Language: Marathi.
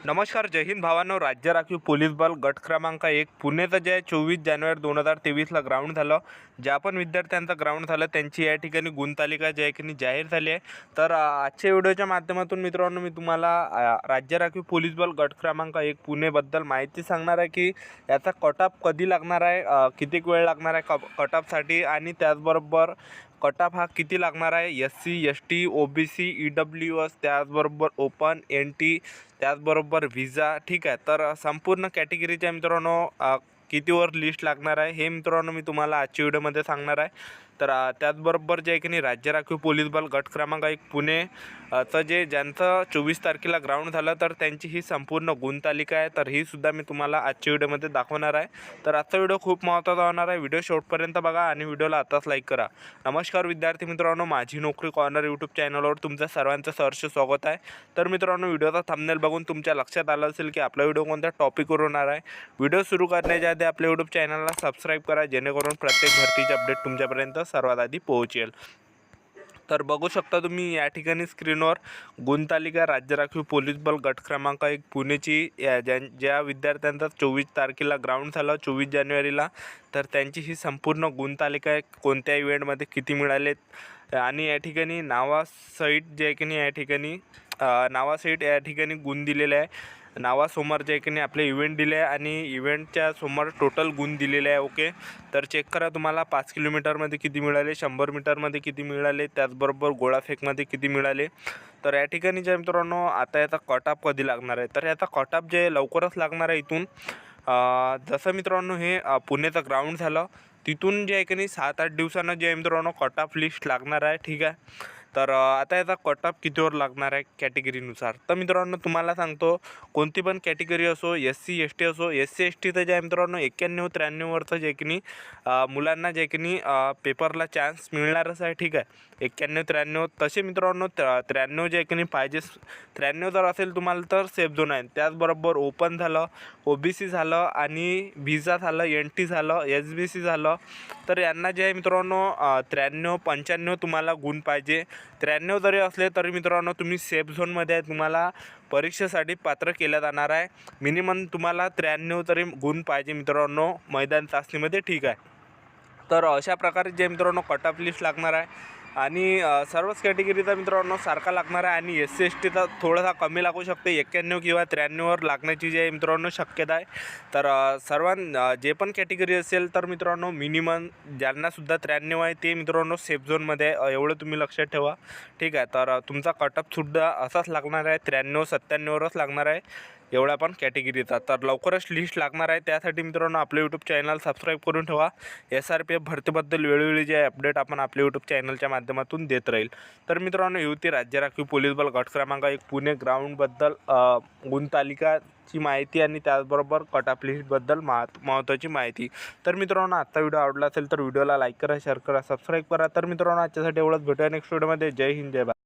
नमस्कार, जय हिंद भावांनो. राज्य राखीव पोलीस बल गट क्रमांक 1 पुणेचं जे 24 जानेवारी 2023ला ग्राउंड झालं. ज्या पण विद्यार्थ्यांचं ग्राउंड झालं त्यांची या ठिकाणी गुणतालिका जी आहे की जाहीर झाली आहे. तर आजच्या व्हिडिओच्या माध्यमातून मित्रांनो मी तुम्हाला राज्य राखीव पोलीस बल गट क्रमांक 1 पुणेबद्दल माहिती सांगणार आहे की याचा कट ऑफ कधी लागणार आहे, किती वेळ लागणार आहे कट ऑफसाठी, आणि त्याचबरोबर कट ऑफ हा किती लागणार आहे SC ST OBC EWS, त्याचबरोबर ओपन NT, त्याचबरोबर व्हिसा. ठीक आहे, तर संपूर्ण कॅटेगरीच्या मित्रांनो कितीवर लिस्ट लागणार आहे हे मित्रांनो मी तुम्हाला आजच्या व्हिडिओमध्ये सांगणार आहे. तर त्याचबरोबर जे आहे की नाही राज्य राखीव पोलीस बल गट क्रमांक 1 पुणे चं जे ज्यांचं 24 तारखेला ग्राउंड झालं तर त्यांची ही संपूर्ण गुणतालिका आहे. तर ही सुद्धा मी तुम्हाला आजच्या व्हिडिओमध्ये दाखवणार आहे. तर आजचा व्हिडिओ खूप महत्त्वाचा होणार आहे. व्हिडिओ शेवटपर्यंत बघा आणि व्हिडिओला आताच लाईक करा. नमस्कार विद्यार्थी मित्रांनो, माझी नोकरी कॉर्नर यूट्यूब चॅनलवर तुमचं सर्वांचं सहर्ष स्वागत आहे. तर मित्रांनो, व्हिडिओचा थंबनेल बघून तुमच्या लक्षात आलं असेल की आपला व्हिडिओ कोणत्या टॉपिकवर होणार आहे. व्हिडिओ सुरू करण्याच्या आधी आपल्या यूट्यूब चॅनलला सबस्क्राईब करा, जेणेकरून प्रत्येक भरतीचे अपडेट तुमच्यापर्यंत सर्वात आधी पोहोचेल. तर बघू शकता तुम्ही या ठिकाणी स्क्रीनवर गुणतालिका राज्य राखीव पोलीस बल गट क्रमांक 1 पुणेची ज्या विद्यार्थ्यांचा 24 तारखेला ग्राउंड झालं 24 जानेवारीला, तर त्यांची ही संपूर्ण गुणतालिका आहे. कोणत्या इव्हेंटमध्ये किती मिळालेत आणि या ठिकाणी नावासहित जे आहे की नाही या ठिकाणी नावासहित या ठिकाणी गुण दिलेले आहे. नावासमोर जे आहे की नाही आपले इव्हेंट दिले आहे आणि इव्हेंटच्या समोर टोटल गुण दिलेले आहे. ओके, तर चेक करा तुम्हाला 5 किलोमीटरमध्ये किती मिळाले, 100 मीटरमध्ये किती मिळाले, त्याचबरोबर गोळाफेकमध्ये किती मिळाले. तर या ठिकाणी जे मित्रांनो आता याचा कट ऑफ कधी लागणार आहे, तर याचा कट ऑफ जे लवकरच लागणार आहे. इथून जसं मित्रांनो हे पुण्याचं ग्राउंड झालं तिथून जे आहे की नाही 7-8 दिवसानं जे मित्रांनो कट ऑफ लिस्ट लागणार आहे. ठीक आहे, तर आता याचा कट ऑफ कितीवर लागणार आहे कॅटेगरीनुसार. तर मित्रांनो तुम्हाला सांगतो, कोणती पण कॅटेगरी असो, SC ST असो, SC ST तर जे आहे मित्रांनो 91-93वरचं जे आहे की नाही मुलांना जे आहे की नाही पेपरला चान्स मिळणारच आहे. ठीक आहे, 91-93. तसे मित्रांनो 93 जे आहे की नाही पाहिजे. 93 जर असेल तुम्हाला तर सेफ झोन आहे. त्याचबरोबर ओपन झालं, OBC झालं आणि व्हिसा झालं, NT झालं, SBC झालं, तर यांना जे आहे मित्रांनो 93-95 तुम्हाला गुण पाहिजे. 93 जरी असले तरी मित्रांनो तुम्ही सेफ झोनमध्ये आहे, तुम्हाला परीक्षेसाठी पात्र केलं जाणार आहे. मिनिमम तुम्हाला 93 तरी गुण पाहिजे मित्रांनो मैदान चाचणीमध्ये. ठीक आहे, तर अशा प्रकारे जे मित्रांनो कट ऑफ लिस्ट लागणार आहे आणि सर्वच कॅटेगरीचा मित्रांनो सारखा लागणार आहे आणि SC STचा थोडासा कमी लागू शकते, 91 किंवा 93वर लागण्याची जे मित्रांनो शक्यता आहे. तर जे पण कॅटेगरी असेल तर मित्रांनो मिनिमम ज्यांनासुद्धा 93 आहे ते मित्रांनो सेफ झोनमध्ये आहे, एवढं तुम्ही लक्षात ठेवा. ठीक आहे, तर तुमचा कट ऑफसुद्धा असाच लागणार आहे, 93-97वरच लागणार आहे एवढ्या पण कॅटेगरीचा. तर लवकरच लिस्ट लागणार आहे. त्यासाठी मित्रांनो आपलं यूट्यूब चॅनल सबस्क्राईब करून ठेवा. SRPF भरतीबद्दल वेळोवेळी जे अपडेट आपण आपल्या यूट्यूब चॅनलच्या माध्यमातून देत राहील. तर मित्रांनो ही राज्य राखीव पोलीस बल गट क्रमांक 1 पुणे ग्राउंडबद्दल गुणतालिकाची माहिती आणि त्याचबरोबर कट ऑफ लिस्टबद्दल महत्त्वाची माहिती. तर मित्रांनो आजचा व्हिडिओ आवडला असेल तर व्हिडिओला लाईक करा, शेअर करा, सबस्क्राईब करा. तर मित्रांनो आजच्यासाठी एवढंच. भेटूया नेक्स्ट व्हिडिओमध्ये. जय हिंद, जय भारत.